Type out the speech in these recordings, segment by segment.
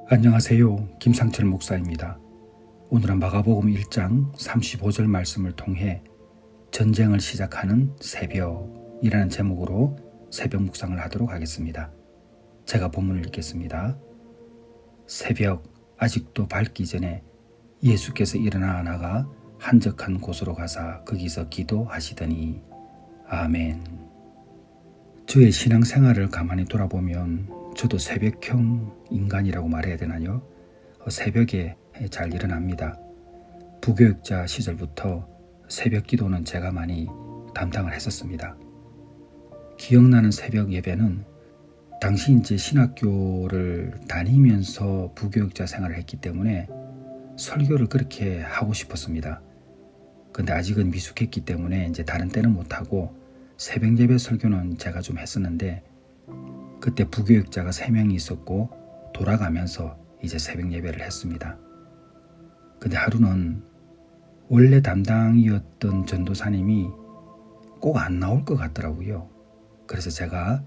안녕하세요. 김상철 목사입니다. 오늘은 마가복음 1장 35절 말씀을 통해 전쟁을 시작하는 새벽이라는 제목으로 새벽 묵상을 하도록 하겠습니다. 제가 본문을 읽겠습니다. 새벽 아직도 밝기 전에 예수께서 일어나 나가 한적한 곳으로 가사 거기서 기도하시더니 아멘. 저의 신앙생활을 가만히 돌아보면 저도 새벽형 인간이라고 말해야 되나요? 새벽에 잘 일어납니다. 부교육자 시절부터 새벽 기도는 제가 많이 담당을 했었습니다. 기억나는 새벽 예배는 당시 이제 신학교를 다니면서 부교육자 생활을 했기 때문에 설교를 그렇게 하고 싶었습니다. 근데 아직은 미숙했기 때문에 이제 다른 때는 못하고 새벽 예배 설교는 제가 좀 했었는데 그때 부교육자가 3명이 있었고 돌아가면서 이제 새벽 예배를 했습니다. 근데 하루는 원래 담당이었던 전도사님이 꼭 안 나올 것 같더라고요. 그래서 제가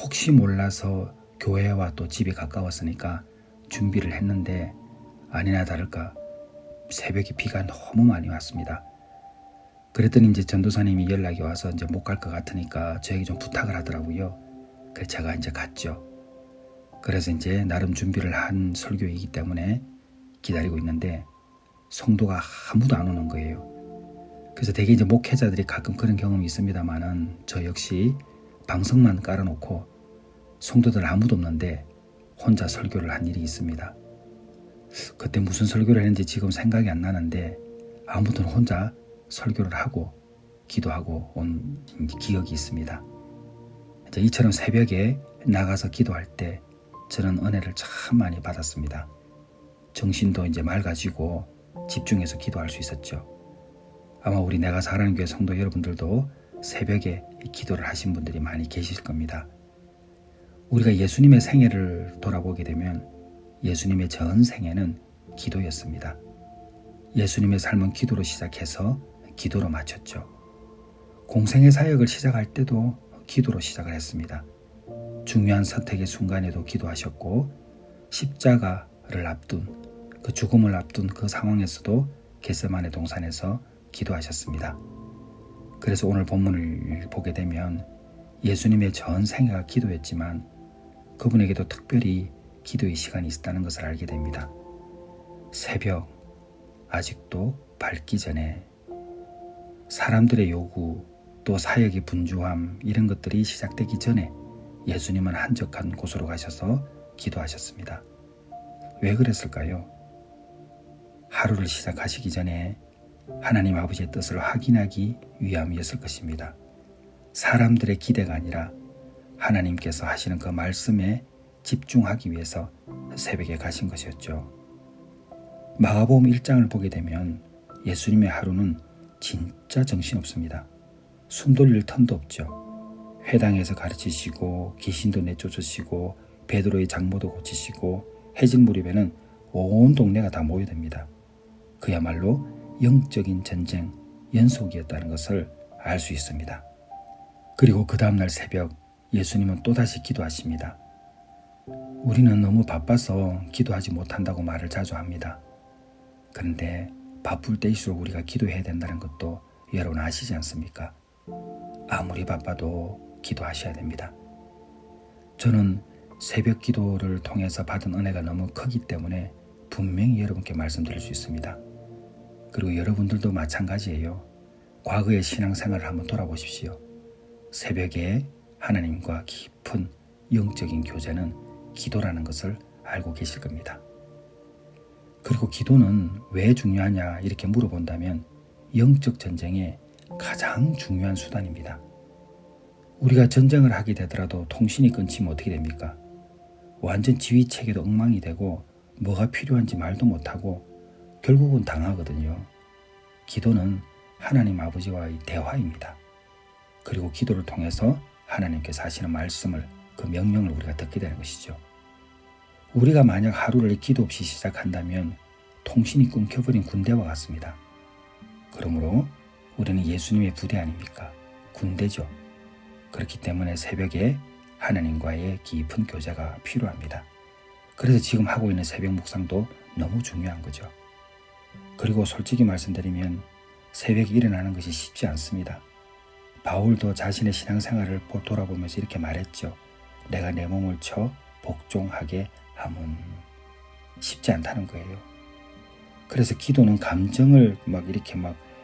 혹시 몰라서 교회와 또 집이 가까웠으니까 준비를 했는데 아니나 다를까 새벽에 비가 너무 많이 왔습니다. 그랬더니 이제 전도사님이 연락이 와서 이제 못 갈 것 같으니까 저에게 좀 부탁을 하더라고요. 그래서 제가 이제 갔죠. 그래서 이제 나름 준비를 한 설교이기 때문에 기다리고 있는데 성도가 아무도 안 오는 거예요. 그래서 되게 이제 목회자들이 가끔 그런 경험이 있습니다만은 저 역시 방석만 깔아놓고 성도들 아무도 없는데 혼자 설교를 한 일이 있습니다. 그때 무슨 설교를 했는지 지금 생각이 안 나는데 아무튼 혼자 설교를 하고 기도하고 온 기억이 있습니다. 이처럼 새벽에 나가서 기도할 때 저는 은혜를 참 많이 받았습니다. 정신도 이제 맑아지고 집중해서 기도할 수 있었죠. 아마 우리 내가 사랑하는 교회 성도 여러분들도 새벽에 기도를 하신 분들이 많이 계실 겁니다. 우리가 예수님의 생애를 돌아보게 되면 예수님의 전 생애는 기도였습니다. 예수님의 삶은 기도로 시작해서 기도로 마쳤죠. 공생의 사역을 시작할 때도 기도로 시작을 했습니다. 중요한 선택의 순간에도 기도하셨고 십자가를 앞둔 그 죽음을 앞둔 그 상황에서도 겟세마네 동산에서 기도하셨습니다. 그래서 오늘 본문을 보게 되면 예수님의 전 생애가 기도였지만 그분에게도 특별히 기도의 시간이 있었다는 것을 알게 됩니다. 새벽 아직도 밝기 전에 사람들의 요구 또 사역의 분주함 이런 것들이 시작되기 전에 예수님은 한적한 곳으로 가셔서 기도하셨습니다. 왜 그랬을까요? 하루를 시작하시기 전에 하나님 아버지의 뜻을 확인하기 위함이었을 것입니다. 사람들의 기대가 아니라 하나님께서 하시는 그 말씀에 집중하기 위해서 새벽에 가신 것이었죠. 마가복음 1장을 보게 되면 예수님의 하루는 진짜 정신없습니다. 숨 돌릴 틈도 없죠. 회당에서 가르치시고 귀신도 내쫓으시고 베드로의 장모도 고치시고 해질 무렵에는 온 동네가 다 모여듭니다. 그야말로 영적인 전쟁 연속이었다는 것을 알 수 있습니다. 그리고 그 다음날 새벽 예수님은 또다시 기도하십니다. 우리는 너무 바빠서 기도하지 못한다고 말을 자주 합니다. 그런데 바쁠 때일수록 우리가 기도해야 된다는 것도 여러분 아시지 않습니까? 아무리 바빠도 기도하셔야 됩니다. 저는 새벽 기도를 통해서 받은 은혜가 너무 크기 때문에 분명히 여러분께 말씀드릴 수 있습니다. 그리고 여러분들도 마찬가지예요. 과거의 신앙생활을 한번 돌아보십시오. 새벽에 하나님과 깊은 영적인 교제는 기도라는 것을 알고 계실 겁니다. 그리고 기도는 왜 중요하냐 이렇게 물어본다면 영적 전쟁의 가장 중요한 수단입니다. 우리가 전쟁을 하게 되더라도 통신이 끊기면 어떻게 됩니까? 완전 지휘체계도 엉망이 되고 뭐가 필요한지 말도 못하고 결국은 당하거든요. 기도는 하나님 아버지와의 대화입니다. 그리고 기도를 통해서 하나님께서 하시는 말씀을 그 명령을 우리가 듣게 되는 것이죠. 우리가 만약 하루를 기도 없이 시작한다면 통신이 끊겨버린 군대와 같습니다. 그러므로 우리는 예수님의 부대 아닙니까? 군대죠. 그렇기 때문에 새벽에 하나님과의 깊은 교제가 필요합니다. 그래서 지금 하고 있는 새벽 묵상도 너무 중요한 거죠. 그리고 솔직히 말씀드리면 새벽에 일어나는 것이 쉽지 않습니다. 바울도 자신의 신앙생활을 돌아보면서 이렇게 말했죠. 내가 내 몸을 쳐 복종하게 함은 쉽지 않다는 거예요. 그래서 기도는 감정을 이렇게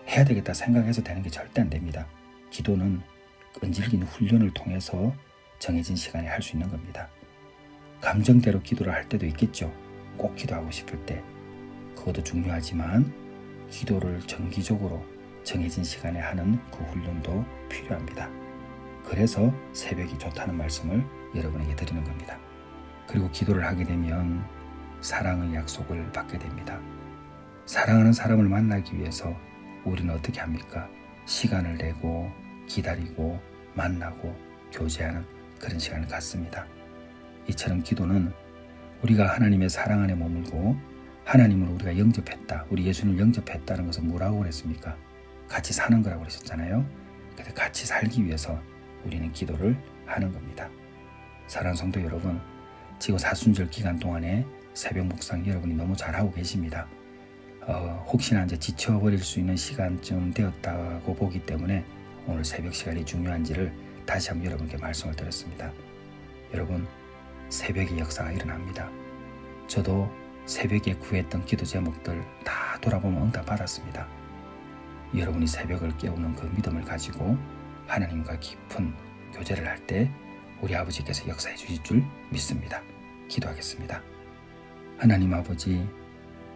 해야 되겠다 생각해서 되는 게 절대 안 됩니다. 기도는 끈질긴 훈련을 통해서 정해진 시간에 할 수 있는 겁니다. 감정대로 기도를 할 때도 있겠죠. 꼭 기도하고 싶을 때. 그것도 중요하지만 기도를 정기적으로 정해진 시간에 하는 그 훈련도 필요합니다. 그래서 새벽이 좋다는 말씀을 여러분에게 드리는 겁니다. 그리고 기도를 하게 되면 사랑의 약속을 받게 됩니다. 사랑하는 사람을 만나기 위해서 우리는 어떻게 합니까? 시간을 내고 기다리고 만나고 교제하는 그런 시간을 갖습니다. 이처럼 기도는 우리가 하나님의 사랑 안에 머물고 하나님을 우리가 영접했다. 우리 예수님을 영접했다는 것은 뭐라고 그랬습니까? 같이 사는 거라고 그러셨잖아요. 그래서 같이 살기 위해서 우리는 기도를 하는 겁니다. 사랑하는 성도 여러분, 지금 사순절 기간 동안에 새벽 묵상 여러분이 너무 잘하고 계십니다. 혹시나 이제 지쳐버릴 수 있는 시간쯤 되었다고 보기 때문에 오늘 새벽 시간이 중요한지를 다시 한번 여러분께 말씀을 드렸습니다. 여러분, 새벽의 역사가 일어납니다. 저도 새벽에 구했던 기도 제목들 다 돌아보면 응답 받았습니다. 여러분이 새벽을 깨우는 그 믿음을 가지고 하나님과 깊은 교제를 할 때 우리 아버지께서 역사해 주실 줄 믿습니다. 기도하겠습니다. 하나님 아버지,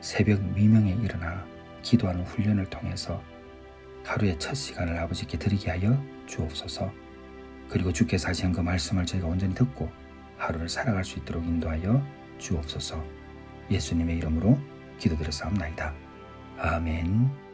새벽 미명에 일어나 기도하는 훈련을 통해서 하루의 첫 시간을 아버지께 드리게 하여 주옵소서. 그리고 주께서 하시는 그 말씀을 저희가 온전히 듣고 하루를 살아갈 수 있도록 인도하여 주옵소서. 예수님의 이름으로 기도드렸사옵나이다. 아멘.